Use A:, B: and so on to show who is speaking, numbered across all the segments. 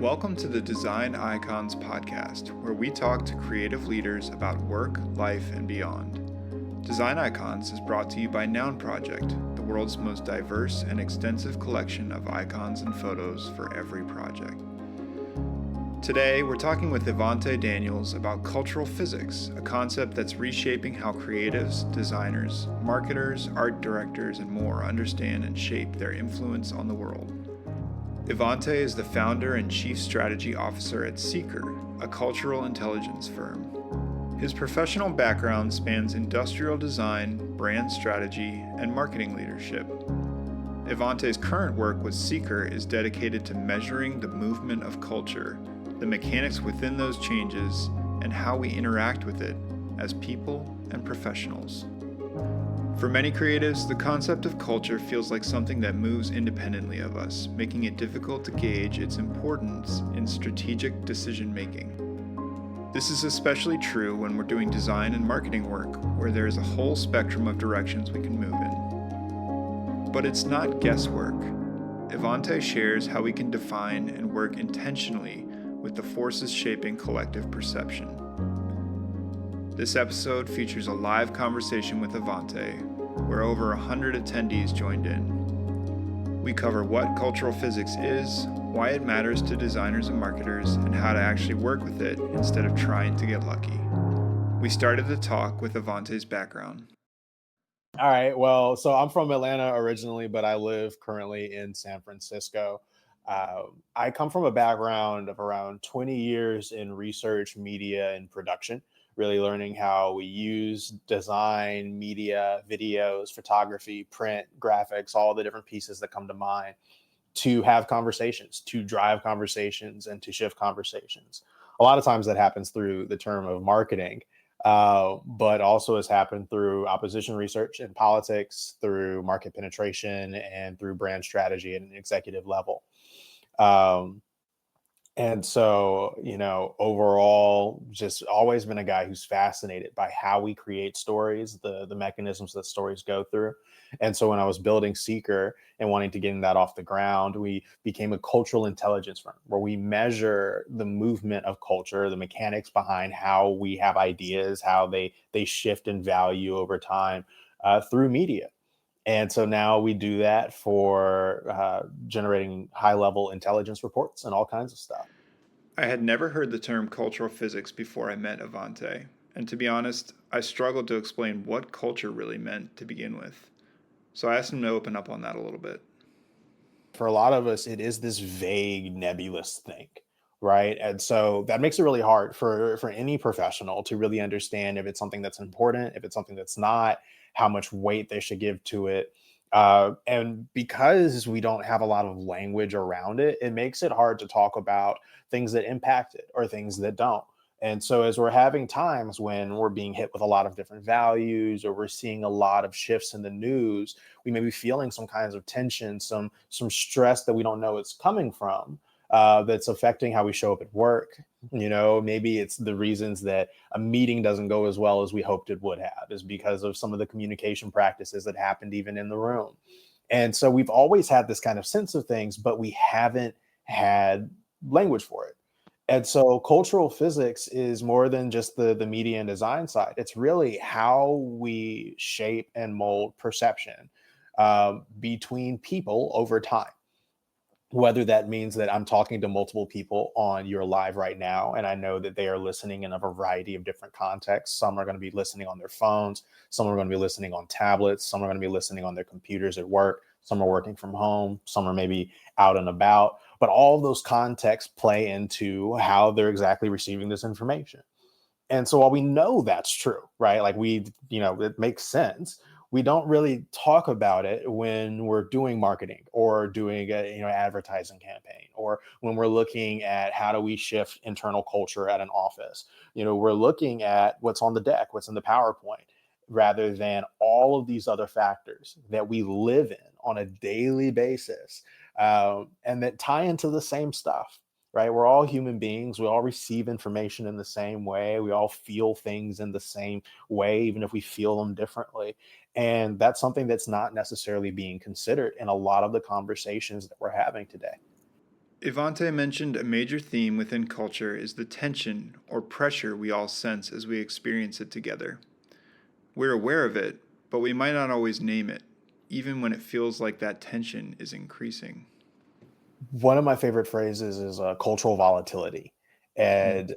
A: Welcome to the Design Icons podcast, where we talk to creative leaders about work, life, and beyond. Design Icons is brought to you by Noun Project, the world's most diverse and extensive collection of icons and photos for every project. Today, we're talking with Evante Daniels about cultural physics, a concept that's reshaping how creatives, designers, marketers, art directors, and more understand and shape their influence on the world. Evante is the founder and chief strategy officer at SEEQER, a cultural intelligence firm. His professional background spans industrial design, brand strategy, and marketing leadership. Evante's current work with SEEQER is dedicated to measuring the movement of culture, the mechanics within those changes, and how we interact with it as people and professionals. For many creatives, the concept of culture feels like something that moves independently of us, making it difficult to gauge its importance in strategic decision-making. This is especially true when we're doing design and marketing work, where there is a whole spectrum of directions we can move in. But it's not guesswork. Evante shares how we can define and work intentionally with the forces shaping collective perception. This episode features a live conversation with Evante, where over 100 attendees joined in. We cover what cultural physics is, why it matters to designers and marketers, and how to actually work with it instead of trying to get lucky. We started the talk with Evante's background.
B: All right. Well, so I'm from Atlanta originally, but I live currently in San Francisco. I come from a background of around 20 years in research, media, and production, really learning how we use design, media, videos, photography, print, graphics, all the different pieces that come to mind to have conversations, to drive conversations, and to shift conversations. A lot of times that happens through the term of marketing, but also has happened through opposition research and politics, through market penetration, and through brand strategy at an executive level. And so, overall, just always been a guy who's fascinated by how we create stories, the mechanisms that stories go through. And so when I was building SEEQER and wanting to get that off the ground, we became a cultural intelligence firm where we measure the movement of culture, the mechanics behind how we have ideas, how they shift in value over time through media. And so now we do that for generating high-level intelligence reports and all kinds of stuff.
A: I had never heard the term cultural physics before I met Evante, and to be honest, I struggled to explain what culture really meant to begin with. So I asked him to open up on that a little bit.
B: For a lot of us, it is this vague, nebulous thing, right? And so that makes it really hard for any professional to really understand if it's something that's important, if it's something that's not, how much weight they should give to it. And because we don't have a lot of language around it, it makes it hard to talk about things that impact it or things that don't. And so as we're having times when we're being hit with a lot of different values, or we're seeing a lot of shifts in the news, we may be feeling some kinds of tension, some stress that we don't know it's coming from, that's affecting how we show up at work. Maybe it's the reasons that a meeting doesn't go as well as we hoped it would have is because of some of the communication practices that happened even in the room. And so we've always had this kind of sense of things, but we haven't had language for it. And so cultural physics is more than just the media and design side. It's really how we shape and mold perception between people over time. Whether that means that I'm talking to multiple people on your live right now, and I know that they are listening in a variety of different contexts. Some are going to be listening on their phones. Some are going to be listening on tablets. Some are going to be listening on their computers at work. Some are working from home. Some are maybe out and about. But all of those contexts play into how they're exactly receiving this information. And so while we know that's true, right? Like it makes sense. We don't really talk about it when we're doing marketing or doing advertising campaign, or when we're looking at how do we shift internal culture at an office. We're looking at what's on the deck, what's in the PowerPoint, rather than all of these other factors that we live in on a daily basis, and that tie into the same stuff. Right? We're all human beings. We all receive information in the same way. We all feel things in the same way, even if we feel them differently. And that's something that's not necessarily being considered in a lot of the conversations that we're having today.
A: Evante mentioned a major theme within culture is the tension or pressure we all sense as we experience it together. We're aware of it, but we might not always name it, even when it feels like that tension is increasing.
B: One of my favorite phrases is cultural volatility,
A: Mm.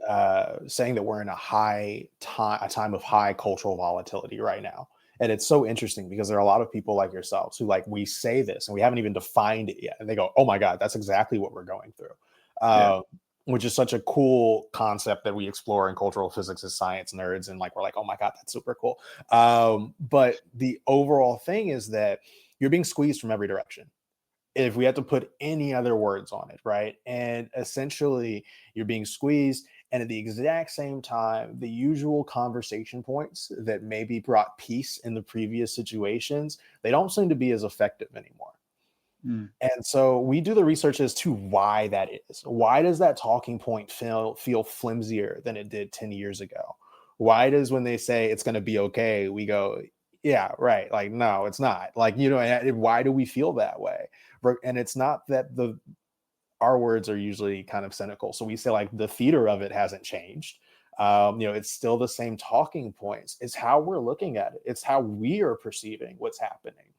B: and saying that we're in a time of high cultural volatility right now. And it's so interesting because there are a lot of people like yourselves who, like, we say this and we haven't even defined it yet, and they go, "Oh my God, that's exactly what we're going through,"
A: Yeah.
B: uh, which is such a cool concept that we explore in cultural physics as science nerds, and like we're like, "Oh my God, that's super cool." But the overall thing is that you're being squeezed from every direction, if we had to put any other words on it, right? And essentially, you're being squeezed. And at the exact same time, the usual conversation points that maybe brought peace in the previous situations, they don't seem to be as effective anymore.
A: Mm.
B: And so we do the research as to why that is. Why does that talking point feel flimsier than it did 10 years ago? Why does, when they say it's going to be okay, we go, yeah, right. Like, no, it's not. Like, why do we feel that way? And it's not that our words are usually kind of cynical. So we say, like, the theater of it hasn't changed. It's still the same talking points. It's how we're looking at it. It's how we are perceiving what's happening.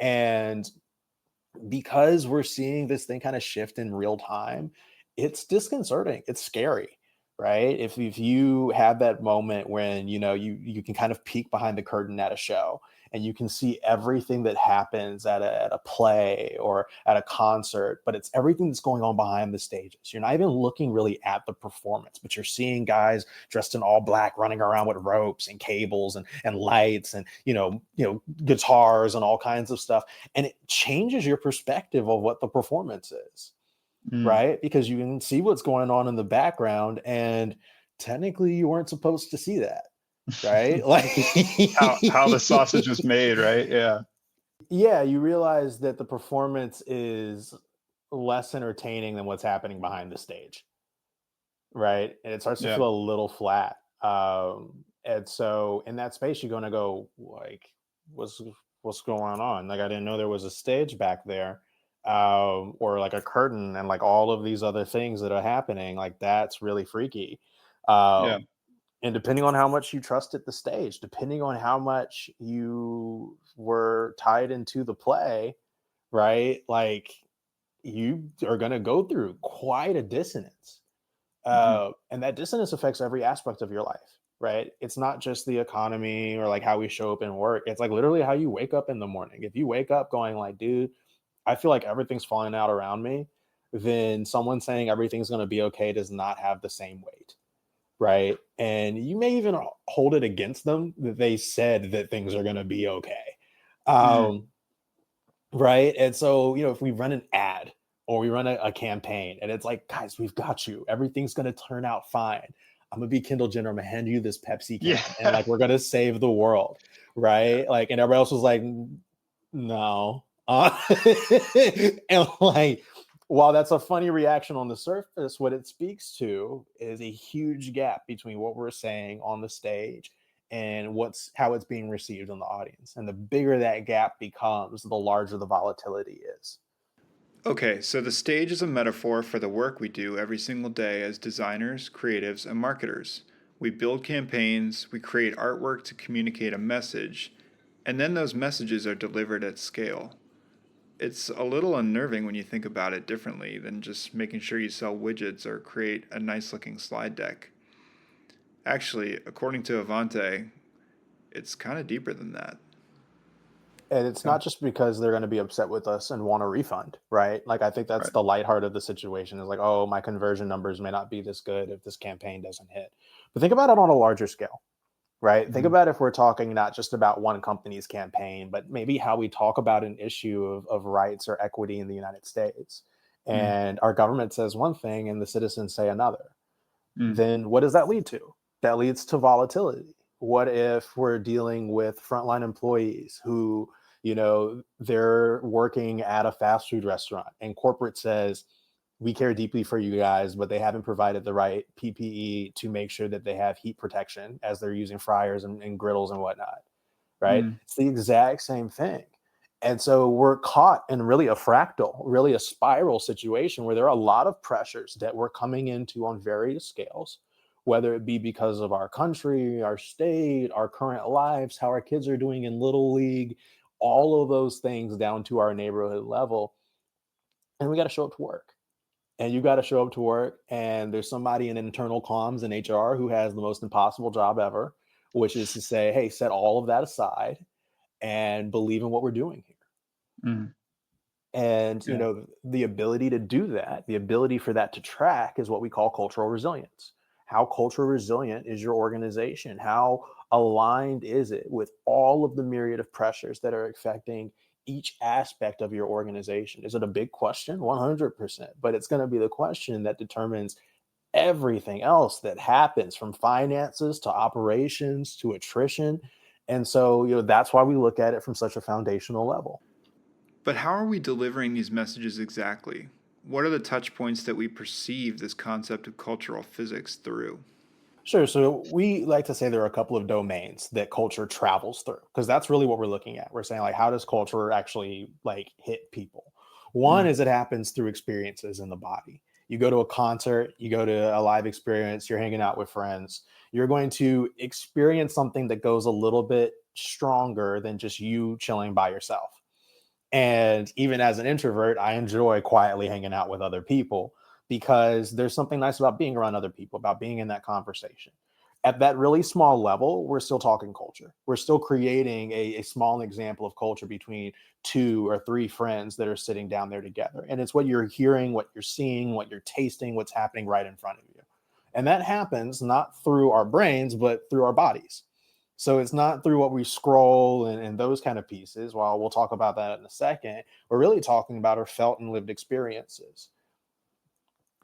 B: And because we're seeing this thing kind of shift in real time, it's disconcerting. It's scary, right? If you have that moment when you can kind of peek behind the curtain at a show and you can see everything that happens at a play or at a concert, but it's everything that's going on behind the stages. You're not even looking really at the performance, but you're seeing guys dressed in all black running around with ropes and cables and lights and guitars and all kinds of stuff, and it changes your perspective of what the performance is,
A: Mm.
B: right? Because you can see what's going on in the background, and technically you weren't supposed to see that, right? Like,
A: How the sausage was made, right? Yeah.
B: yeah, you realize that the performance is less entertaining than what's happening behind the stage, right? And it starts to
A: Yeah.
B: feel a little flat. And so in that space, you're going to go, like, what's going on? Like, I didn't know there was a stage back there, or like a curtain, and like all of these other things that are happening. Like, that's really freaky.
A: Yeah.
B: And depending on how much you trusted the stage, depending on how much you were tied into the play, right? Like, you are going to go through quite a dissonance,
A: Hmm.
B: and that dissonance affects every aspect of your life, right? It's not just the economy or like how we show up in work. It's like literally how you wake up in the morning. If you wake up going like, dude, I feel like everything's falling out around me, then someone saying everything's going to be okay does not have the same weight, right? And you may even hold it against them that they said that things are going to be okay.
A: Mm.
B: Um, Right. And so, if we run an ad or we run a campaign and it's like, guys, we've got you. Everything's going to turn out fine. I'm going to be Kendall Jenner. I'm going to hand you this Pepsi
A: Yeah.
B: can and like, we're going to save the world.
A: Yeah.
B: Right. Like, and everybody else was like, no. And like, while that's a funny reaction on the surface, what it speaks to is a huge gap between what we're saying on the stage and how it's being received in the audience. And the bigger that gap becomes, the larger the volatility is.
A: Okay, so the stage is a metaphor for the work we do every single day as designers, creatives, and marketers. We build campaigns, we create artwork to communicate a message, and then those messages are delivered at scale. It's a little unnerving when you think about it differently than just making sure you sell widgets or create a nice looking slide deck. Actually, according to Avante, it's kind of deeper than that.
B: And it's
A: Yeah.
B: not just because they're going to be upset with us and want a refund, right? Like, I think that's
A: Right.
B: the light heart of the situation, is like, oh, my conversion numbers may not be this good if this campaign doesn't hit. But think about it on a larger scale, right? Think
A: Mm-hmm.
B: about if we're talking not just about one company's campaign, but maybe how we talk about an issue of rights or equity in the United States. And our government says one thing and the citizens say another.
A: Mm-hmm.
B: Then what does that lead to? That leads to volatility. What if we're dealing with frontline employees who, they're working at a fast food restaurant and corporate says, we care deeply for you guys, but they haven't provided the right PPE to make sure that they have heat protection as they're using fryers and griddles and whatnot, right?
A: Mm-hmm.
B: It's the exact same thing. And so we're caught in really a fractal, really a spiral situation where there are a lot of pressures that we're coming into on various scales, whether it be because of our country, our state, our current lives, how our kids are doing in little league, all of those things down to our neighborhood level. And we got to show up to work. And you got to show up to work. And there's somebody in internal comms and HR who has the most impossible job ever, which is to say, hey, set all of that aside and believe in what we're doing here.
A: Mm.
B: And,
A: Yeah.
B: the ability to do that, the ability for that to track is what we call cultural resilience. How cultural resilient is your organization? How aligned is it with all of the myriad of pressures that are affecting each aspect of your organization? Is it a big question? 100%. But it's going to be the question that determines everything else that happens, from finances to operations to attrition. And so, that's why we look at it from such a foundational level.
A: But how are we delivering these messages exactly? What are the touch points that we perceive this concept of cultural physics through?
B: Sure. So we like to say there are a couple of domains that culture travels through, because that's really what we're looking at. We're saying, like, how does culture actually like hit people? One
A: Mm.
B: is it happens through experiences in the body. You go to a concert, you go to a live experience, you're hanging out with friends. You're going to experience something that goes a little bit stronger than just you chilling by yourself. And even as an introvert, I enjoy quietly hanging out with other people because there's something nice about being around other people, about being in that conversation. At that really small level, we're still talking culture. We're still creating a small example of culture between two or three friends that are sitting down there together. And it's what you're hearing, what you're seeing, what you're tasting, what's happening right in front of you. And that happens not through our brains, but through our bodies. So it's not through what we scroll and those kind of pieces. While we'll talk about that in a second, we're really talking about our felt and lived experiences.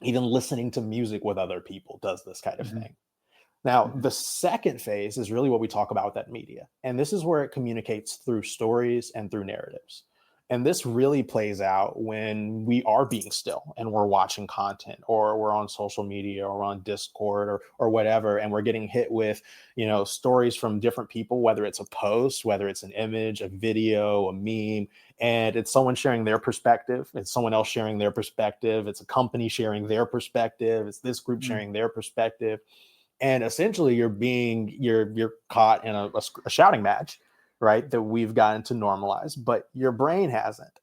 B: Even listening to music with other people does this kind of
A: Mm-hmm.
B: thing. Now,
A: Mm-hmm.
B: the second phase is really what we talk about with that media. And this is where it communicates through stories and through narratives. And this really plays out when we are being still and we're watching content, or we're on social media, or on Discord, or whatever, and we're getting hit with, stories from different people, whether it's a post, whether it's an image, a video, a meme, and it's someone sharing their perspective, it's someone else sharing their perspective, it's a company sharing their perspective, it's this group
A: Mm.
B: sharing their perspective, and essentially you're caught in a shouting match, right, that we've gotten to normalize, but your brain hasn't.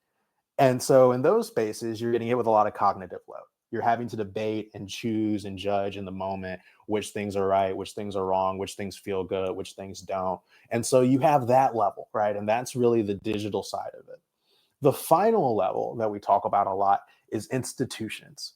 B: And so in those spaces you're getting hit with a lot of cognitive load. You're having to debate and choose and judge in the moment which things are right, which things are wrong, which things feel good, which things don't. And so you have that level, right, and that's really the digital side of it. The final level that we talk about a lot is institutions.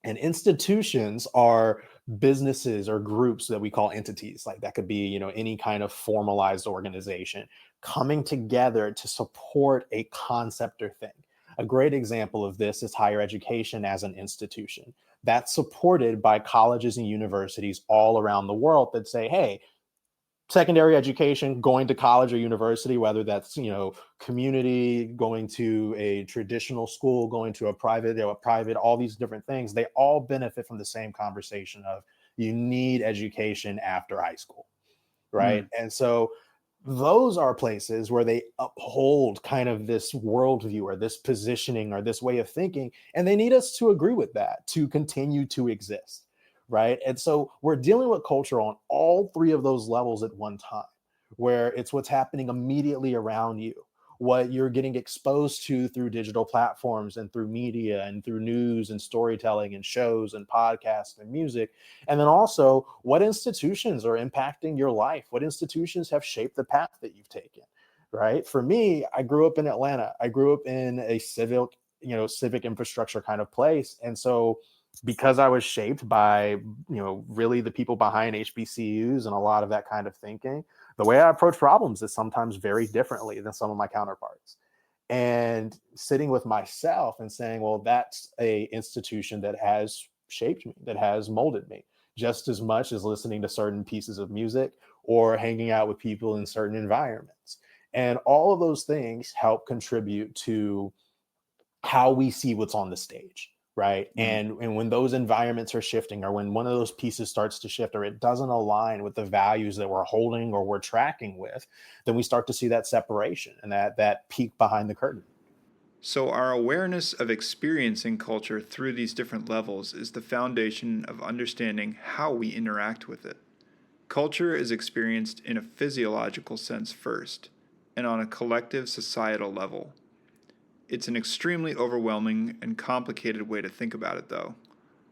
B: And institutions are businesses or groups that we call entities. Like, that could be, any kind of formalized organization coming together to support a concept or thing. A great example of this is higher education as an institution that's supported by colleges and universities all around the world that say, hey, secondary education, going to college or university, whether that's, community, going to a traditional school, going to a private, all these different things, they all benefit from the same conversation of, you need education after high school, right?
A: Mm.
B: And so those are places where they uphold kind of this worldview or this positioning or this way of thinking, and they need us to agree with that to continue to exist, right? And so we're dealing with culture on all three of those levels at one time, where it's what's happening immediately around you, what you're getting exposed to through digital platforms and through media and through news and storytelling and shows and podcasts and music. And then also what institutions are impacting your life, what institutions have shaped the path that you've taken, right? For me, I grew up in Atlanta. I grew up in a civic infrastructure kind of place. And so because I was shaped by, really the people behind HBCUs and a lot of that kind of thinking, the way I approach problems is sometimes very differently than some of my counterparts. And sitting with myself and saying, well, that's a institution that has shaped me, that has molded me, just as much as listening to certain pieces of music or hanging out with people in certain environments. And all of those things help contribute to how we see what's on the stage, right?
A: Mm.
B: And when those environments are shifting, or when one of those pieces starts to shift, or it doesn't align with the values that we're holding or we're tracking with, then we start to see that separation and that peek behind the curtain.
A: So, our awareness of experiencing culture through these different levels is the foundation of understanding how we interact with it. Culture is experienced in a physiological sense first, and on a collective societal level. It's an extremely overwhelming and complicated way to think about it, though.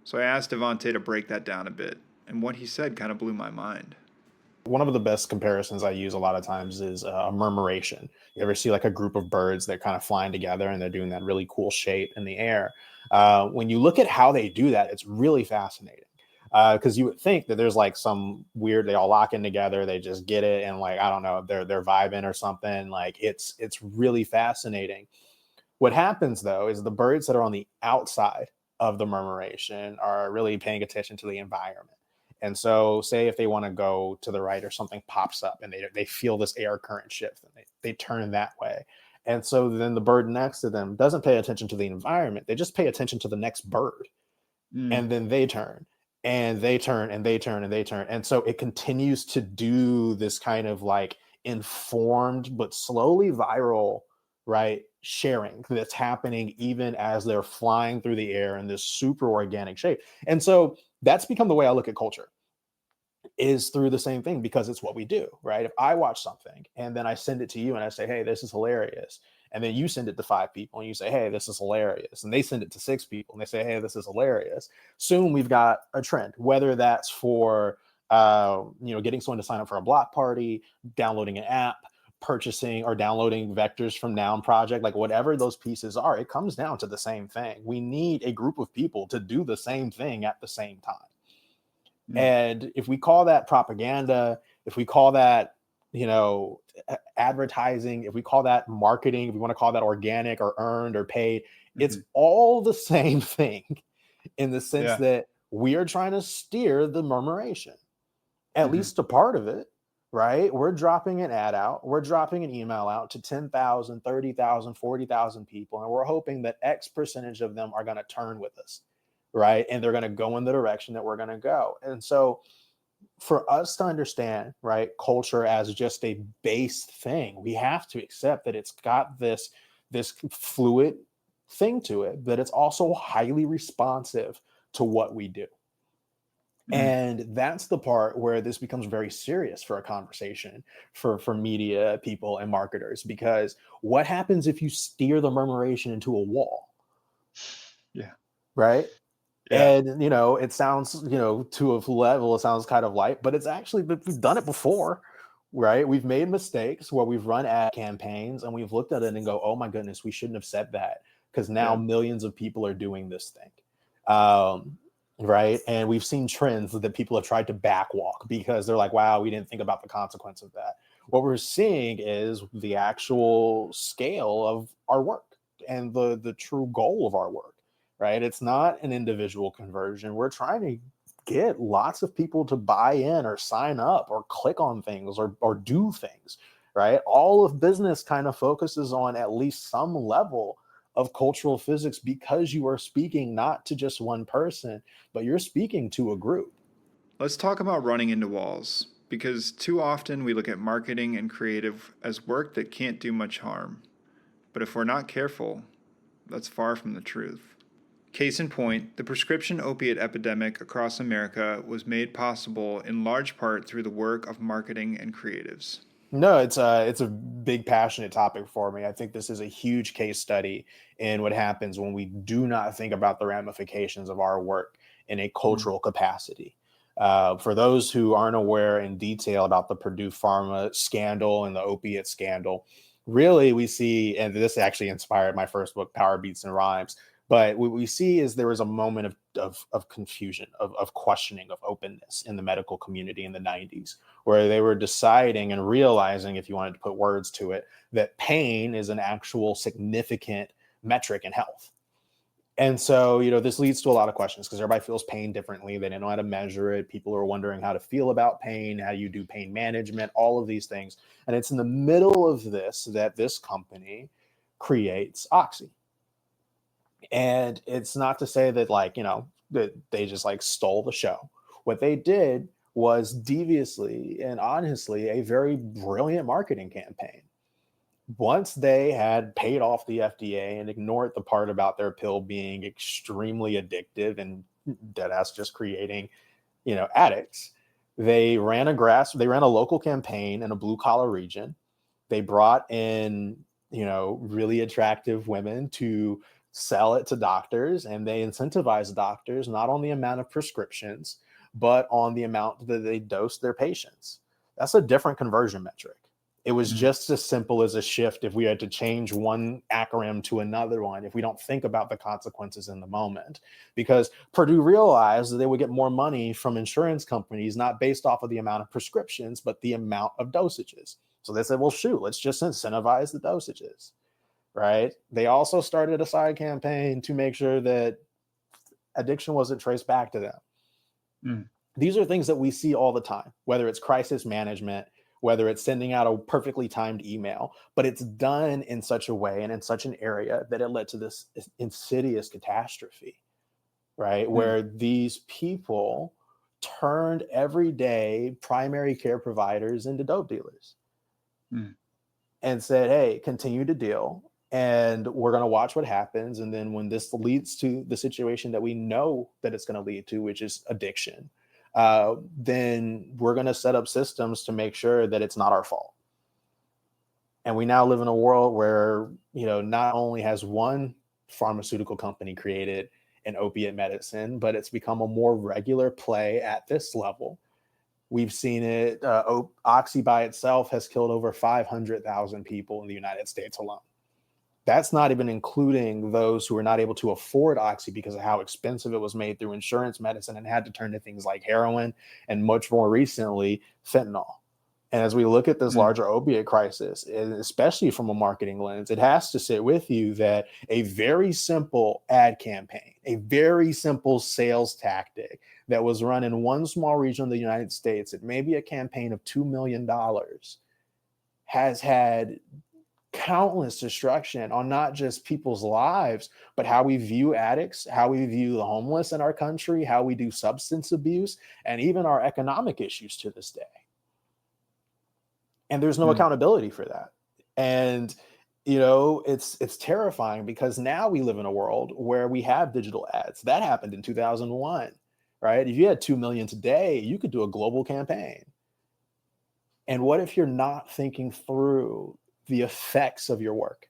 A: So I asked Evante to break that down a bit, and what he said kind of blew my mind.
B: One of the best comparisons I use a lot of times is a murmuration. You ever see like a group of birds that kind of flying together and they're doing that really cool shape in the air? When you look at how they do that, it's really fascinating. Because you would think that there's like some weird, they all lock in together, they just get it, and like I don't know, they're vibing or something. Like it's really fascinating. What happens though is the birds that are on the outside of the murmuration are really paying attention to the environment. And so, say if they want to go to the right or something pops up and they feel this air current shift and they turn that way. And so then the bird next to them doesn't pay attention to the environment. They just pay attention to the next bird.
A: Mm.
B: And then they turn and they turn and they turn and they turn. And so it continues to do this kind of like informed but slowly viral, right, sharing that's happening even as they're flying through the air in this super organic shape. And so that's become the way I look at culture, is through the same thing, because it's what we do, right? If I watch something and then I send it to you and I say, hey, this is hilarious. And then you send it to 5 people and you say, hey, this is hilarious. And they send it to 6 people and they say, hey, this is hilarious. Soon we've got a trend, whether that's for, getting someone to sign up for a block party, downloading an app, purchasing or downloading vectors from Noun Project, like whatever those pieces are, it comes down to the same thing. We need a group of people to do the same thing at the same time.
A: Mm.
B: And if we call that propaganda, if we call that, advertising, if we call that marketing, if we want to call that organic or earned or paid, it's
A: Mm-hmm.
B: all the same thing in the sense
A: Yeah.
B: that we are trying to steer the murmuration, at
A: Mm-hmm.
B: least a part of it, right? We're dropping an ad out, we're dropping an email out to 10,000, 30,000, 40,000 people, and we're hoping that X percentage of them are going to turn with us, right? And they're going to go in the direction that we're going to go. And so for us to understand, right, culture as just a base thing, we have to accept that it's got this fluid thing to it, that it's also highly responsive to what we do.
A: Mm.
B: And that's the part where this becomes very serious for a conversation for media people and marketers, because what happens if you steer the murmuration into a wall,
A: Yeah.
B: right?
A: Yeah.
B: And it sounds, to a level, it sounds kind of light, but it's actually, we've done it before, right? We've made mistakes where we've run ad campaigns and we've looked at it and go, oh my goodness, we shouldn't have said that, because now
A: Yeah.
B: millions of people are doing this thing. Right. And we've seen trends that people have tried to backwalk because they're like, wow, we didn't think about the consequence of that. What we're seeing is the actual scale of our work and the true goal of our work, right? It's not an individual conversion. We're trying to get lots of people to buy in or sign up or click on things or do things, right? All of business kind of focuses on at least some level of cultural physics, because you are speaking not to just one person, but you're speaking to a group.
A: Let's talk about running into walls, because too often we look at marketing and creative as work that can't do much harm. But if we're not careful, that's far from the truth. Case in point, the prescription opiate epidemic across America was made possible in large part through the work of marketing and creatives.
B: No, it's a big passionate topic for me. I think this is a huge case study in what happens when we do not think about the ramifications of our work in a
A: Mm.
B: cultural capacity. For those who aren't aware in detail about the Purdue Pharma scandal and the opiate scandal, really we see, and this actually inspired my first book, Power Beats and Rhymes. But what we see is there was a moment of confusion, of questioning, of openness in the medical community in the 90s, where they were deciding and realizing, if you wanted to put words to it, that pain is an actual significant metric in health. And so, this leads to a lot of questions because everybody feels pain differently. They don't know how to measure it. People are wondering how to feel about pain, how you do pain management, all of these things. And it's in the middle of this that this company creates Oxy. And it's not to say that, like, that they just like stole the show. What they did was deviously and honestly a very brilliant marketing campaign. Once they had paid off the FDA and ignored the part about their pill being extremely addictive and deadass just creating, addicts, they ran a local campaign in a blue collar region. They brought in, really attractive women to sell it to doctors, and they incentivized doctors not on the amount of prescriptions, but on the amount that they dose their patients. That's a different conversion metric. It was
A: Mhm.
B: just as simple as a shift if we had to change one acronym to another one, if we don't think about the consequences in the moment. Because Purdue realized that they would get more money from insurance companies, not based off of the amount of prescriptions, but the amount of dosages. So they said, well, shoot, let's just incentivize the dosages, right? They also started a side campaign to make sure that addiction wasn't traced back to them.
A: Mm.
B: These are things that we see all the time, whether it's crisis management, whether it's sending out a perfectly timed email, but it's done in such a way and in such an area that it led to this insidious catastrophe, right?
A: Mm.
B: Where these people turned everyday primary care providers into dope dealers
A: Mm.
B: and said, hey, continue to deal. And we're going to watch what happens. And then when this leads to the situation that we know that it's going to lead to, which is addiction, then we're going to set up systems to make sure that it's not our fault. And we now live in a world where, not only has one pharmaceutical company created an opiate medicine, but it's become a more regular play at this level. We've seen it. Oxy by itself has killed over 500,000 people in the United States alone. That's not even including those who are not able to afford Oxy because of how expensive it was made through insurance medicine and had to turn to things like heroin and much more recently, fentanyl. And as we look at this
A: Mm.
B: larger opiate crisis, and especially from a marketing lens, it has to sit with you that a very simple ad campaign, a very simple sales tactic that was run in one small region of the United States, it may be a campaign of $2 million, has had countless destruction on not just people's lives, but how we view addicts, how we view the homeless in our country, how we do substance abuse, and even our economic issues to this day. And there's no
A: Mm.
B: accountability for that. And it's terrifying because now we live in a world where we have digital ads. That happened in 2001, right? If you had 2 million today, you could do a global campaign. And what if you're not thinking through the effects of your work?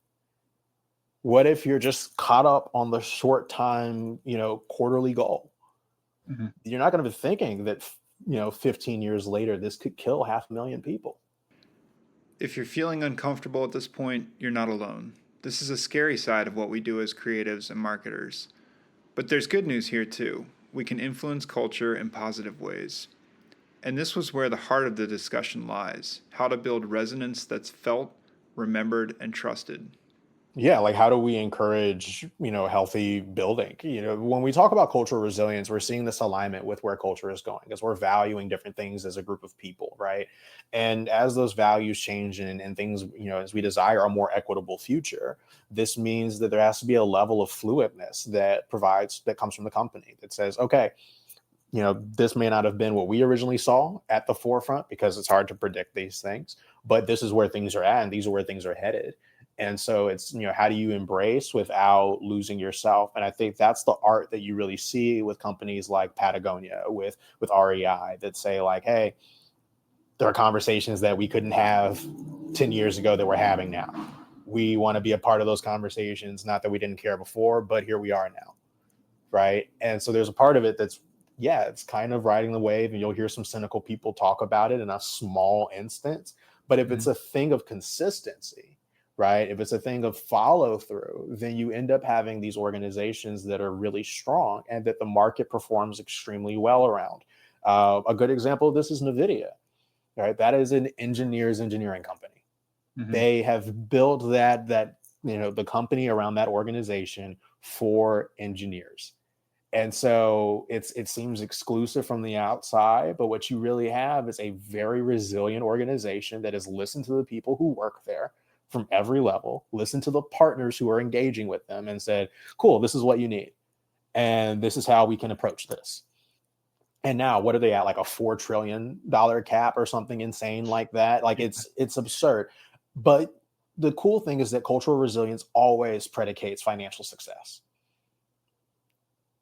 B: What if you're just caught up on the short time, quarterly goal?
A: Mm-hmm.
B: You're not going to be thinking that, 15 years later, this could kill 500,000 people.
A: If you're feeling uncomfortable at this point, you're not alone. This is a scary side of what we do as creatives and marketers. But there's good news here too. We can influence culture in positive ways. And this was where the heart of the discussion lies: how to build resonance that's felt, remembered, and trusted.
B: Yeah, like how do we encourage, healthy building? When we talk about cultural resilience, we're seeing this alignment with where culture is going as we're valuing different things as a group of people, right? And as those values change and things, as we desire a more equitable future, this means that there has to be a level of fluidness that comes from the company that says, okay, this may not have been what we originally saw at the forefront because it's hard to predict these things, but this is where things are at and these are where things are headed. And so it's, how do you embrace without losing yourself? And I think that's the art that you really see with companies like Patagonia, with REI, that say like, hey, there are conversations that we couldn't have 10 years ago that we're having now. We want to be a part of those conversations, not that we didn't care before, but here we are now. Right. And so there's a part of it that's, yeah, it's kind of riding the wave, and you'll hear some cynical people talk about it in a small instance. But if it's
A: Mm-hmm.
B: a thing of consistency, right, if it's a thing of follow through, then you end up having these organizations that are really strong and that the market performs extremely well around. A good example of this is NVIDIA, right? That is an engineering company.
A: Mm-hmm.
B: They have built the company around that organization for engineers. And so it seems exclusive from the outside, but what you really have is a very resilient organization that has listened to the people who work there, from every level, listened to the partners who are engaging with them and said, cool, this is what you need. And this is how we can approach this. And now what are they at? Like a $4 trillion cap or something insane like that? Like it's absurd. But the cool thing is that cultural resilience always predicates financial success.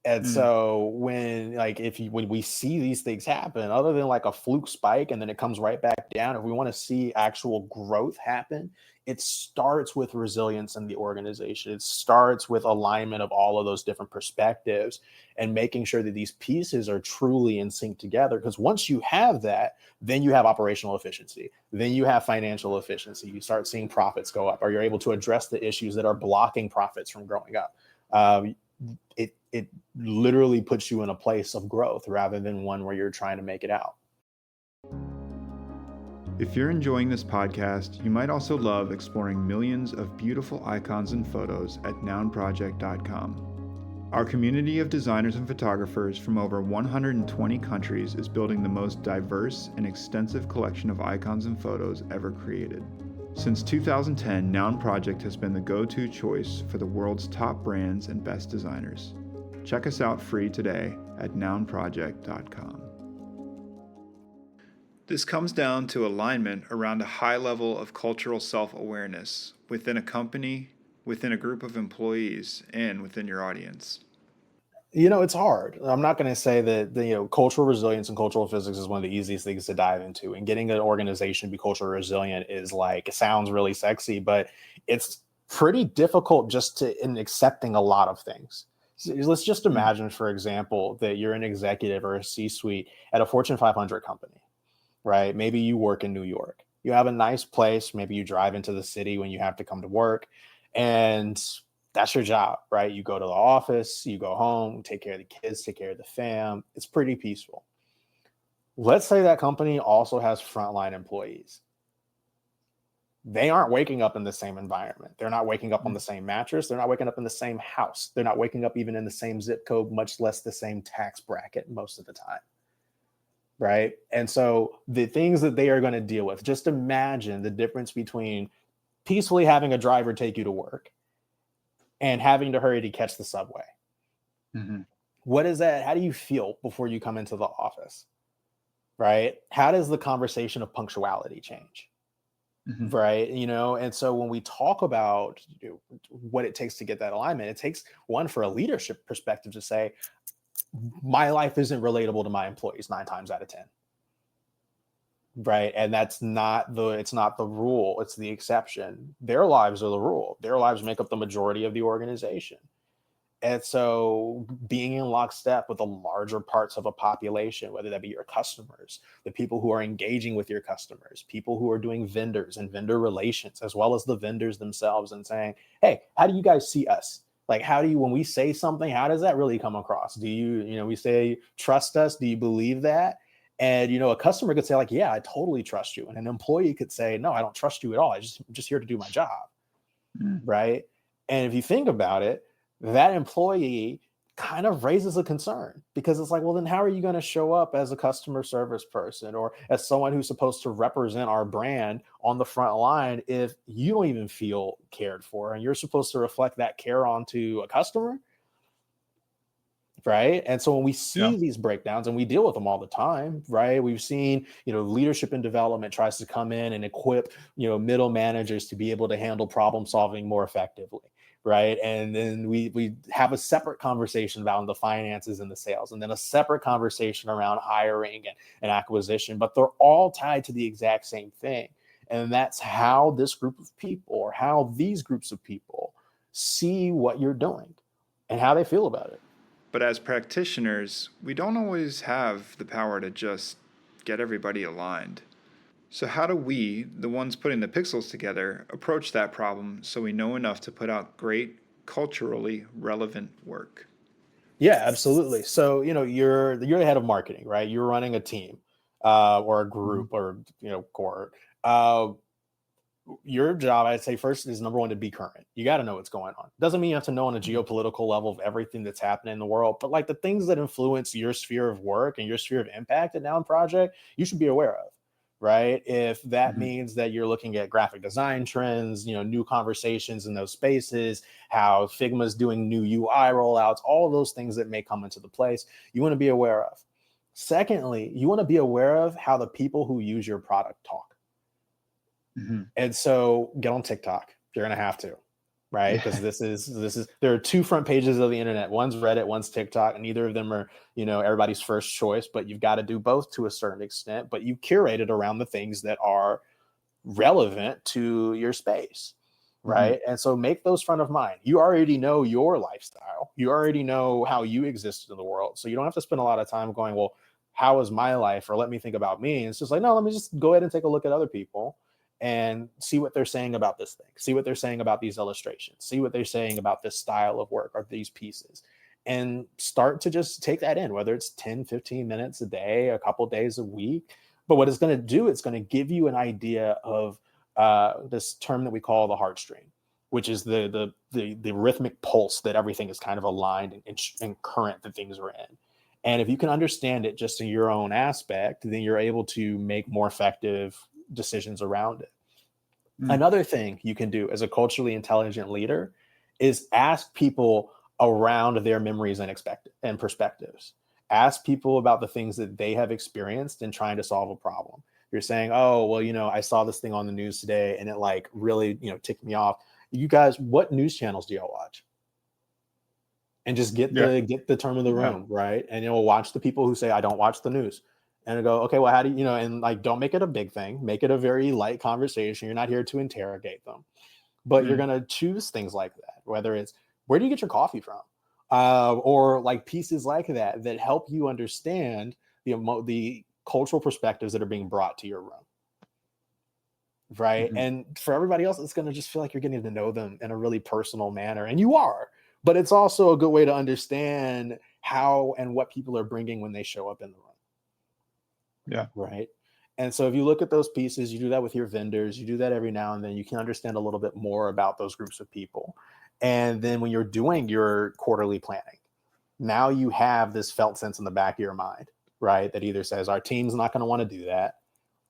B: And so when we see these things happen, other than like a fluke spike and then it comes right back down, if we want to see actual growth happen, it starts with resilience in the organization. It starts with alignment of all of those different perspectives and making sure that these pieces are truly in sync together. Because once you have that, then you have operational efficiency. Then you have financial efficiency. You start seeing profits go up, or you're able to address the issues that are blocking profits from growing up. It literally puts you in a place of growth rather than one where you're trying to make it out.
A: If you're enjoying this podcast, you might also love exploring millions of beautiful icons and photos at nounproject.com. Our community of designers and photographers from over 120 countries is building the most diverse and extensive collection of icons and photos ever created. Since 2010, Noun Project has been the go-to choice for the world's top brands and best designers. Check us out free today at nounproject.com. This comes down to alignment around a high level of cultural self-awareness within a company, within a group of employees, and within your audience.
B: It's hard. I'm not going to say that cultural resilience and cultural physics is one of the easiest things to dive into. And getting an organization to be culturally resilient is it sounds really sexy, but it's pretty difficult just in accepting a lot of things. So let's just imagine, for example, that you're an executive or a C-suite at a Fortune 500 company, right? Maybe you work in New York. You have a nice place. Maybe you drive into the city when you have to come to work, and that's your job, right? You go to the office, you go home, take care of the kids, take care of the fam. It's pretty peaceful. Let's say that company also has frontline employees. They aren't waking up in the same environment. They're not waking up on the same mattress. They're not waking up in the same house. They're not waking up even in the same zip code, much less the same tax bracket most of the time. Right? And so the things that they are going to deal with, just imagine the difference between peacefully having a driver take you to work and having to hurry to catch the subway. Mm-hmm. What is that? How do you feel before you come into the office? Right? How does the conversation of punctuality change? Mm-hmm. Right. And so when we talk about what it takes to get that alignment, it takes one for a leadership perspective to say, my life isn't relatable to my employees 9 times out of 10. Right. And it's not the rule. It's the exception. Their lives are the rule. Their lives make up the majority of the organization. And so being in lockstep with the larger parts of a population, whether that be your customers, the people who are engaging with your customers, people who are doing vendors and vendor relations, as well as the vendors themselves, and saying, hey, how do you guys see us? Like, when we say something, how does that really come across? Do you, we say, trust us? Do you believe that? And, a customer could say yeah, I totally trust you. And an employee could say, no, I don't trust you at all. I'm just here to do my job. Right. And if you think about it, that employee kind of raises a concern, because it's well, then how are you going to show up as a customer service person or as someone who's supposed to represent our brand on the front line if you don't even feel cared for and you're supposed to reflect that care onto a customer? Right. And so when we see these breakdowns, and we deal with them all the time, right? We've seen, leadership and development tries to come in and equip, middle managers to be able to handle problem solving more effectively. Right. And then we have a separate conversation about the finances and the sales, and then a separate conversation around hiring and acquisition, but they're all tied to the exact same thing. And that's how this group of people, or how these groups of people, see what you're doing and how they feel about it.
A: But as practitioners, we don't always have the power to just get everybody aligned. So how do we, the ones putting the pixels together, approach that problem so we know enough to put out great, culturally relevant work?
B: Yeah, absolutely. So, you're the head of marketing, right? You're running a team or a group or, cohort. Your job, I'd say, first is number one, to be current. You got to know what's going on. Doesn't mean you have to know on a geopolitical level of everything that's happening in the world, but the things that influence your sphere of work and your sphere of impact at Noun Project, you should be aware of. right? If that
A: Mhm.
B: means that you're looking at graphic design trends, new conversations in those spaces, how Figma's doing new UI rollouts, all of those things that may come into the place, you want to be aware of. Secondly, you want to be aware of how the people who use your product talk.
A: Mhm.
B: And so get on TikTok. You're going to have to, right? Because
A: Yeah.
B: this is there are two front pages of the internet. One's Reddit, one's TikTok, and neither of them are, everybody's first choice, but you've got to do both to a certain extent, but you curate it around the things that are relevant to your space,
A: Mhm.
B: right? And so make those front of mind. You already know your lifestyle. You already know how you exist in the world. So you don't have to spend a lot of time going, well, how is my life? Or let me think about me. It's just like, no, let me just go ahead and take a look at other people and see what they're saying about this thing. See what they're saying about these illustrations. See what they're saying about this style of work or these pieces. And start to just take that in, whether it's 10, 15 minutes a day, a couple days a week. But what it's going to do, it's going to give you an idea of this term that we call the heartstring, which is the rhythmic pulse that everything is kind of aligned and current that things are in. And if you can understand it just in your own aspect, then you're able to make more effective decisions around it.
A: Mm.
B: Another thing you can do as a culturally intelligent leader is ask people around their memories and perspectives. Ask people about the things that they have experienced in trying to solve a problem. You're saying, oh, well, I saw this thing on the news today and it like really, ticked me off. You guys, what news channels do y'all watch? And just get
A: Yeah.
B: the term of the
A: Yeah.
B: room, right? And watch the people who say, I don't watch the news. And go, okay, well, how do and like, don't make it a big thing. Make it a very light conversation. You're not here to interrogate them, but you're
A: Mm.
B: going to choose things like that, whether it's where do you get your coffee from, or like pieces like that that help you understand the cultural perspectives that are being brought to your room, right?
A: Mhm.
B: And for everybody else, it's going to just feel like you're getting to know them in a really personal manner, and you are. But it's also a good way to understand how and what people are bringing when they show up in the room.
A: Yeah.
B: Right. And so if you look at those pieces, you do that with your vendors, you do that every now and then, you can understand a little bit more about those groups of people. And then when you're doing your quarterly planning, now you have this felt sense in the back of your mind, right? That either says our team's not going to want to do that,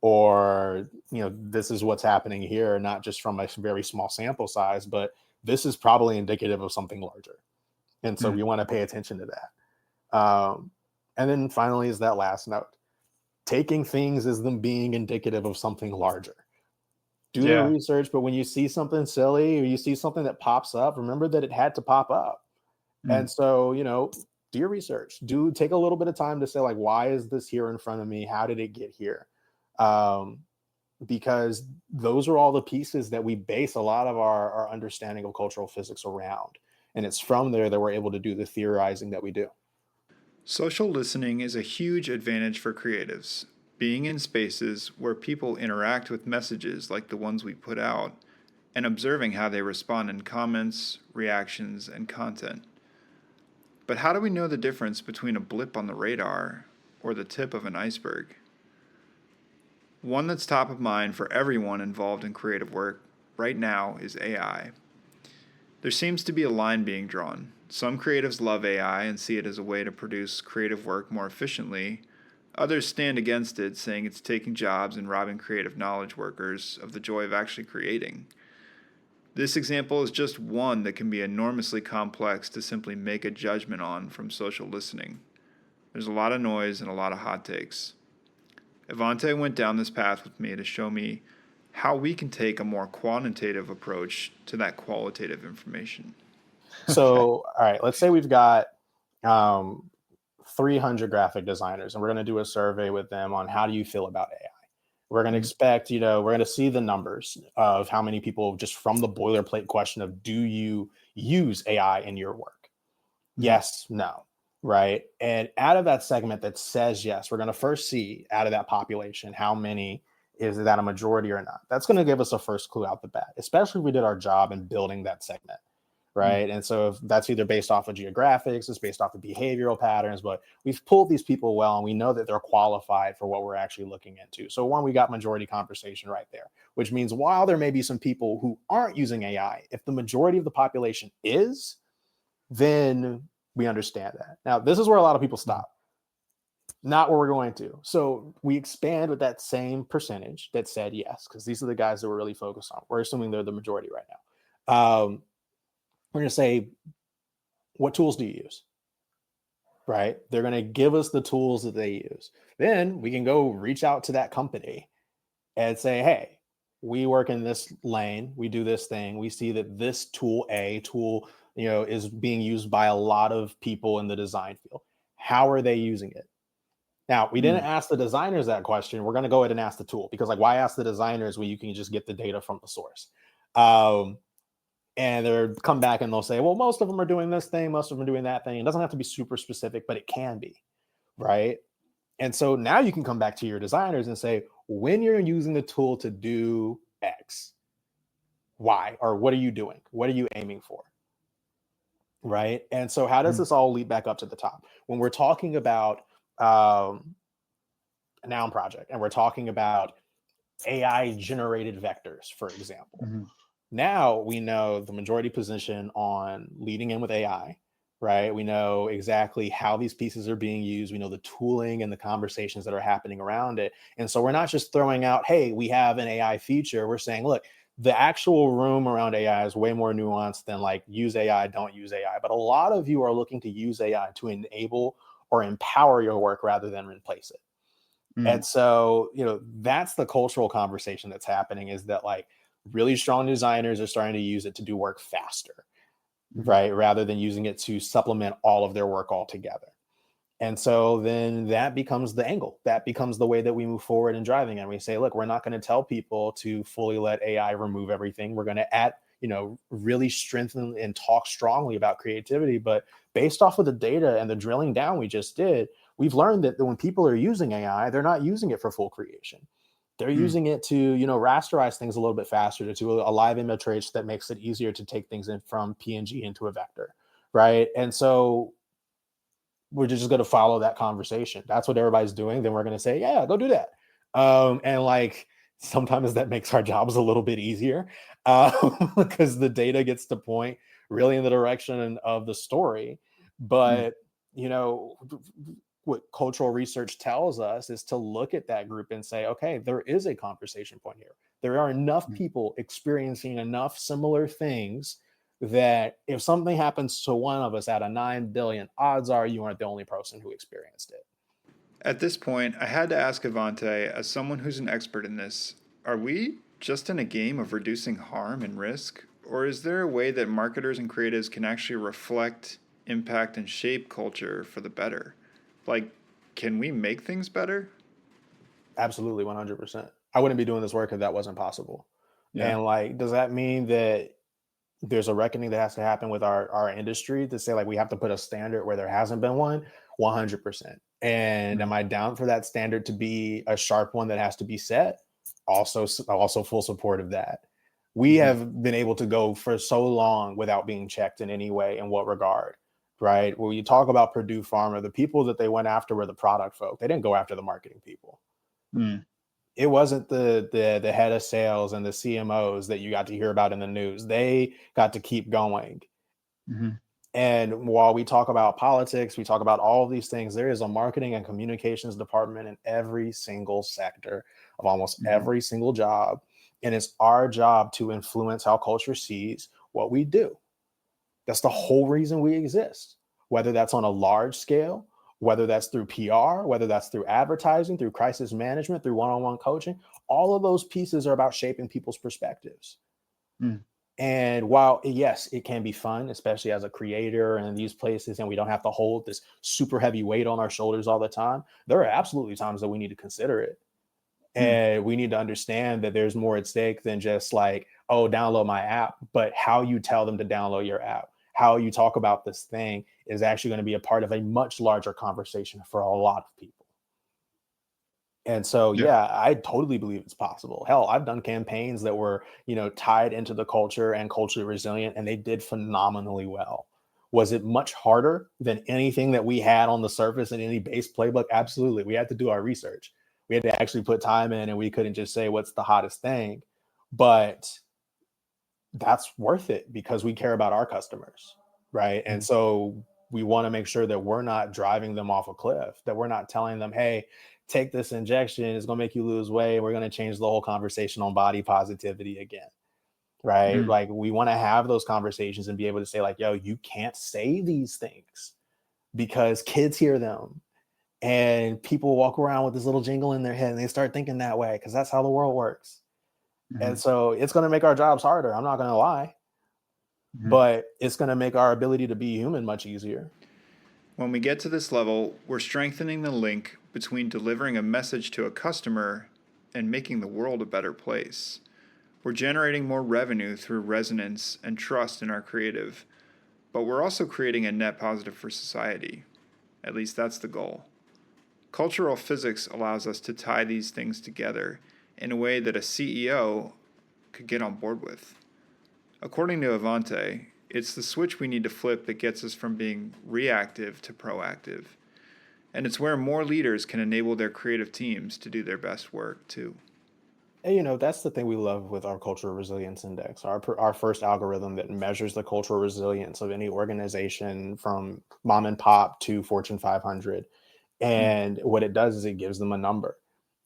B: or, this is what's happening here, not just from a very small sample size, but this is probably indicative of something larger. And so
A: Mm.
B: we want to pay attention to that. And then finally is that last note, taking things as them being indicative of something larger. Do the
A: Yeah.
B: research, but when you see something silly or you see something that pops up, remember that it had to pop up.
A: Mm.
B: And so, do your research. Do take a little bit of time to say, like, why is this here in front of me? How did it get here? Um, because those are all the pieces that we base a lot of our understanding of cultural physics around. And it's from there that we're able to do the theorizing that we do.
A: Social listening is a huge advantage for creatives. Being in spaces where people interact with messages like the ones we put out, and observing how they respond in comments, reactions, and content. But how do we know the difference between a blip on the radar or the tip of an iceberg? One that's top of mind for everyone involved in creative work right now is AI. There seems to be a line being drawn. Some creatives love AI and see it as a way to produce creative work more efficiently. Others stand against it, saying it's taking jobs and robbing creative knowledge workers of the joy of actually creating. This example is just one that can be enormously complex to simply make a judgment on from social listening. There's a lot of noise and a lot of hot takes. Evante went down this path with me to show me how we can take a more quantitative approach to that qualitative information.
B: So, all right, let's say we've got um, 300 graphic designers, and we're going to do a survey with them on how do you feel about AI. We're going to
A: Mhm.
B: expect, we're going to see the numbers of how many people, just from the boilerplate question of, do you use AI in your work?
A: Mhm.
B: Yes, no, right? And out of that segment that says yes, we're going to first see out of that population how many is that a majority or not. That's going to give us a first clue out the bat, especially if we did our job in building that segment,
A: Mhm.
B: right? And so if that's either based off of geographics, it's based off of behavioral patterns, but we've pulled these people well, and we know that they're qualified for what we're actually looking into. So one, we got majority conversation right there, which means while there may be some people who aren't using AI, if the majority of the population is, then we understand that. Now, this is where a lot of people stop. Not where we're going to. So we expand with that same percentage that said yes, because these are the guys that we're really focused on. We're assuming they're the majority right now. We're going to say, what tools do you use? Right? They're going to give us the tools that they use. Then we can go reach out to that company and say, hey, we work in this lane. We do this thing. We see that this tool, is being used by a lot of people in the design field. How are they using it? Now, we didn't ask the designers that question. We're going to go ahead and ask the tool, because like, why ask the designers when you can just get the data from the source? And they'll come back and they'll say, well, most of them are doing this thing. Most of them are doing that thing. It doesn't have to be super specific, but it can be, right? And so now you can come back to your designers and say, when you're using the tool to do X, Y, or what are you doing? What are you aiming for? Right? And so how does this all lead back up to the top? When we're talking about a noun project and we're talking about AI generated vectors, for example, now we know the majority position on leading in with AI, right? We know exactly how these pieces are being used. We know the tooling and the conversations that are happening around it. And so we're not just throwing out, hey, we have an AI feature. We're saying, look, the actual room around AI is way more nuanced than like use AI, don't use AI. But a lot of you are looking to use AI to enable or empower your work rather than replace it. And so, that's the cultural conversation that's happening, is that like really strong designers are starting to use it to do work faster, right? Rather than using it to supplement all of their work altogether. And so then that becomes the angle. That becomes the way that we move forward in driving. And we say, look, we're not going to tell people to fully let AI remove everything. We're going to add, really strengthen and talk strongly about creativity. But based off of the data and the drilling down we just did, we've learned that when people are using AI, they're not using it for full creation. They're using it to, rasterize things a little bit faster, to do a live image trace that makes it easier to take things in from PNG into a vector, right? And so we're just going to follow that conversation. That's what everybody's doing. Then we're going to say, yeah, go do that. And like, sometimes that makes our jobs a little bit easier because the data gets to point really in the direction of the story. But, what cultural research tells us is to look at that group and say, okay, there is a conversation point here. There are enough people experiencing enough similar things that if something happens to one of us out of 9 billion, odds are you aren't the only person who experienced it.
A: At this point, I had to ask Evante, as someone who's an expert in this, are we just in a game of reducing harm and risk? Or is there a way that marketers and creatives can actually reflect, impact, and shape culture for the better? Like, can we make things better?
B: Absolutely, 100%. I wouldn't be doing this work if that wasn't possible.
A: Yeah.
B: And like, does that mean that there's a reckoning that has to happen with our industry to say like we have to put a standard where there hasn't been one? 100%. And am I down for that standard to be a sharp one that has to be set? Also full support of that. We have been able to go for so long without being checked in any way. In what regard? Right? When you talk about Purdue Pharma, the people that they went after were the product folk. They didn't go after the marketing people. It wasn't the head of sales and the CMOs that you got to hear about in the news. They got to keep going. And while we talk about politics, we talk about all of these things, there is a marketing and communications department in every single sector of almost every single job. And it's our job to influence how culture sees what we do. That's the whole reason we exist, whether that's on a large scale, whether that's through PR, whether that's through advertising, through crisis management, through one-on-one coaching. All of those pieces are about shaping people's perspectives. And while, yes, it can be fun, especially as a creator in these places, and we don't have to hold this super heavy weight on our shoulders all the time, there are absolutely times that we need to consider it. And we need to understand that there's more at stake than just like, oh, download my app, but how you tell them to download your app, how you talk about this thing is actually going to be a part of a much larger conversation for a lot of people. And so, yeah, I totally believe it's possible. Hell, I've done campaigns that were, tied into the culture and culturally resilient, and they did phenomenally well. Was it much harder than anything that we had on the surface in any base playbook? Absolutely. We had to do our research. We had to actually put time in, and we couldn't just say what's the hottest thing. But that's worth it because we care about our customers, right? And so we want to make sure that we're not driving them off a cliff, that we're not telling them, hey, take this injection, it's going to make you lose weight, we're going to change the whole conversation on body positivity again. Right?
C: Mm.
B: Like, we want to have those conversations and be able to say, like, yo, you can't say these things because kids hear them and people walk around with this little jingle in their head and they start thinking that way because that's how the world works.
C: Mhm.
B: And so it's going to make our jobs harder. I'm not going to lie,
C: Mhm.
B: but it's going to make our ability to be human much easier.
A: When we get to this level, we're strengthening the link between delivering a message to a customer and making the world a better place. We're generating more revenue through resonance and trust in our creative, but we're also creating a net positive for society. At least that's the goal. Cultural physics allows us to tie these things together in a way that a CEO could get on board with. According to Evante, it's the switch we need to flip that gets us from being reactive to proactive. And it's where more leaders can enable their creative teams to do their best work too.
B: And, you know, that's the thing we love with our cultural resilience index, our first algorithm that measures the cultural resilience of any organization from mom and pop to Fortune 500. And what it does is it gives them a number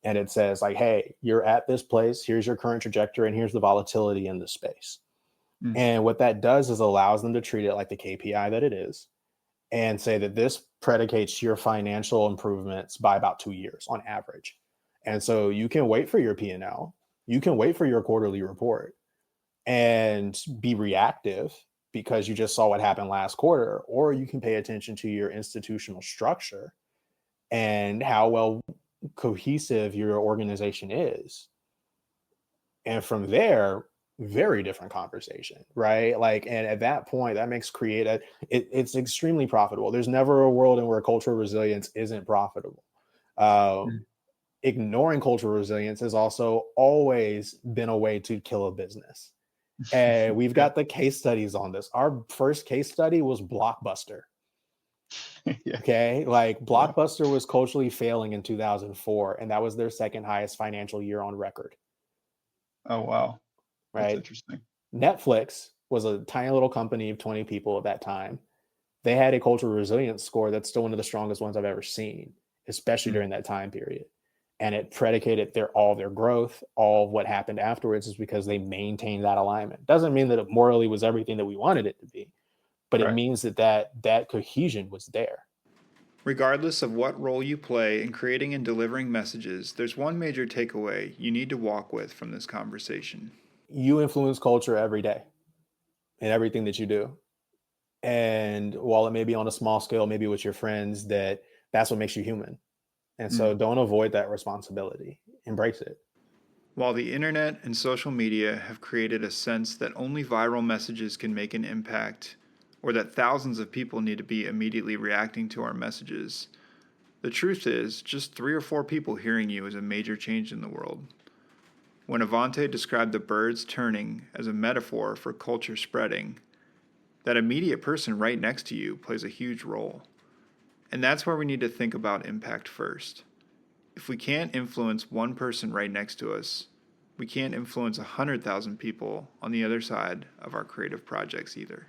B: and it says, like, hey, you're at this place, here's your current trajectory, and here's the volatility in the space.
C: Mm.
B: And what that does is allows them to treat it like the KPI that it is and say that this predicates your financial improvements by about 2 years on average. And so you can wait for your P&L, you can wait for your quarterly report and be reactive because you just saw what happened last quarter, or you can pay attention to your institutional structure and how well cohesive your organization is. And from there, very different conversation, right? Like, and at that point, that makes it's extremely profitable. There's never a world in where cultural resilience isn't profitable.
C: Mm.
B: Ignoring cultural resilience has also always been a way to kill a business. And we've
C: Yeah.
B: got the case studies on this. Our first case study was Blockbuster.
C: Yeah.
B: Okay. Like,
C: Yeah.
B: Blockbuster was culturally failing in 2004, and that was their second highest financial year on record.
C: Oh, wow. That's
B: Right.
C: interesting.
B: Netflix was a tiny little company of 20 people at that time. They had a cultural resilience score that's still one of the strongest ones I've ever seen, especially
C: Mm.
B: during that time period. And it predicated all their growth, all of what happened afterwards is because they maintained that alignment. Doesn't mean that it morally was everything that we wanted it to be, but it
C: Right.
B: means that cohesion was there.
A: Regardless of what role you play in creating and delivering messages, there's one major takeaway you need to walk with from this conversation.
B: You influence culture every day in everything that you do. And while it may be on a small scale, maybe with your friends, that's what makes you human. And so
C: Mm.
B: don't avoid that responsibility. Embrace it.
A: While the internet and social media have created a sense that only viral messages can make an impact, or that thousands of people need to be immediately reacting to our messages, the truth is just 3 or 4 people hearing you is a major change in the world. When Evante described the birds turning as a metaphor for culture spreading, that immediate person right next to you plays a huge role. And that's where we need to think about impact first. If we can't influence one person right next to us, we can't influence 100,000 people on the other side of our creative projects either.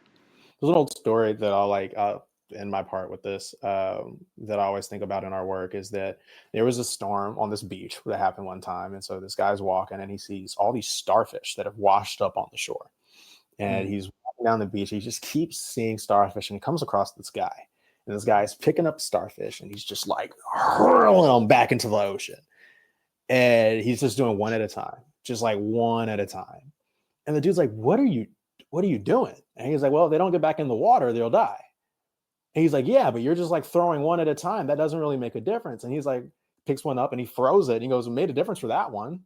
B: There's an old story that I'll in my part with this, that I always think about in our work is that there was a storm on this beach that happened one time. And so this guy's walking and he sees all these starfish that have washed up on the shore. And
C: Mm.
B: he's walking down the beach. He just keeps seeing starfish and he comes across this guy. And this guy's picking up starfish and he's just like hurling them back into the ocean. And he's just doing one at a time, just like one at a time. And the dude's like, what are you doing? And he's like, well, if they don't get back in the water, they'll die. And he's like, yeah, but you're just like throwing one at a time. That doesn't really make a difference. And he's like, picks one up and he throws it. And he goes, it made a difference for that one.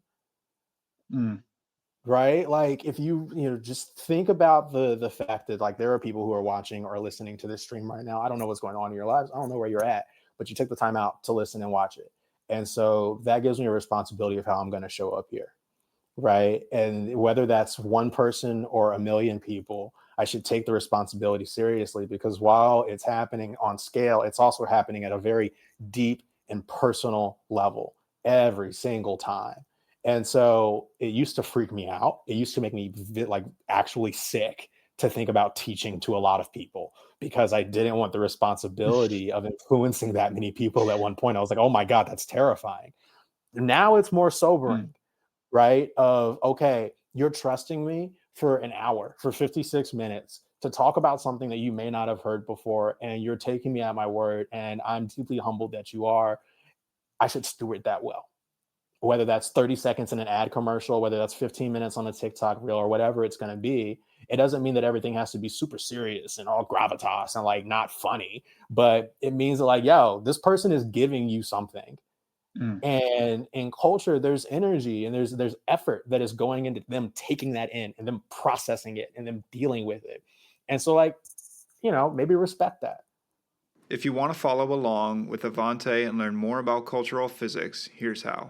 C: Mm.
B: Right? Like, if just think about the fact that, like, there are people who are watching or listening to this stream right now. I don't know what's going on in your lives. I don't know where you're at, but you took the time out to listen and watch it. And so that gives me a responsibility of how I'm going to show up here. Right. And whether that's one person or a million people, I should take the responsibility seriously, because while it's happening on scale, it's also happening at a very deep and personal level every single time. And so it used to freak me out. It used to make me like actually sick to think about teaching to a lot of people, because I didn't want the responsibility of influencing that many people. At one point, I was like, oh my God, that's terrifying. Now it's more sobering, right? Of, okay, you're trusting me for an hour, for 56 minutes to talk about something that you may not have heard before, and you're taking me at my word, and I'm deeply humbled that you are. I should steward that well. Whether that's 30 seconds in an ad commercial, whether that's 15 minutes on a TikTok reel, or whatever it's going to be, it doesn't mean that everything has to be super serious and all gravitas and like not funny, but it means that like, yo, this person is giving you something. And in culture, there's energy and there's effort that is going into them taking that in and them processing it and them dealing with it. And so, like, maybe respect that.
A: If you want to follow along with Evante and learn more about cultural physics, here's how.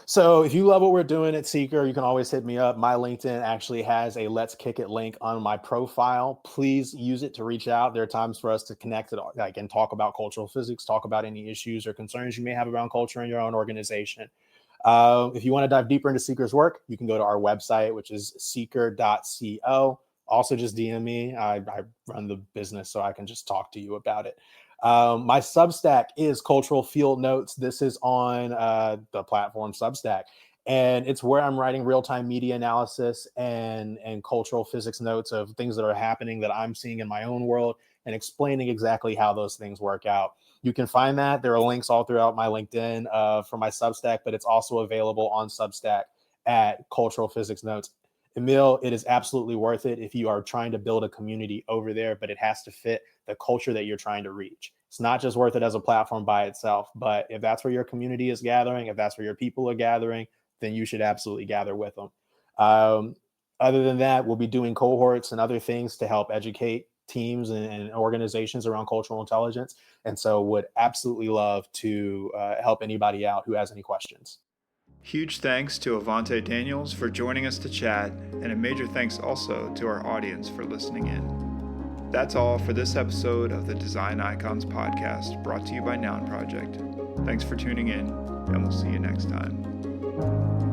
B: So if you love what we're doing at SEEQER, you can always hit me up. My LinkedIn actually has a Let's Kick It link on my profile. Please use it to reach out. There are times for us to connect and talk about cultural physics, talk about any issues or concerns you may have around culture in your own organization. If you want to dive deeper into SEEQER's work, you can go to our website, which is seeker.co. Also, just DM me. I run the business, so I can just talk to you about it. My Substack is Cultural Field Notes. This is on the platform Substack, and it's where I'm writing real-time media analysis and cultural physics notes of things that are happening that I'm seeing in my own world and explaining exactly how those things work out. You can find that. There are links all throughout my LinkedIn for my Substack, but it's also available on Substack at Cultural Physics Notes. Emil, it is absolutely worth it if you are trying to build a community over there, but it has to fit the culture that you're trying to reach. It's not just worth it as a platform by itself, but if that's where your community is gathering, if that's where your people are gathering, then you should absolutely gather with them. Other than that, we'll be doing cohorts and other things to help educate teams and organizations around cultural intelligence. And so would absolutely love to help anybody out who has any questions.
A: Huge thanks to Evante Daniels for joining us to chat, and a major thanks also to our audience for listening in. That's all for this episode of the Design Icons podcast, brought to you by Noun Project. Thanks for tuning in, and we'll see you next time.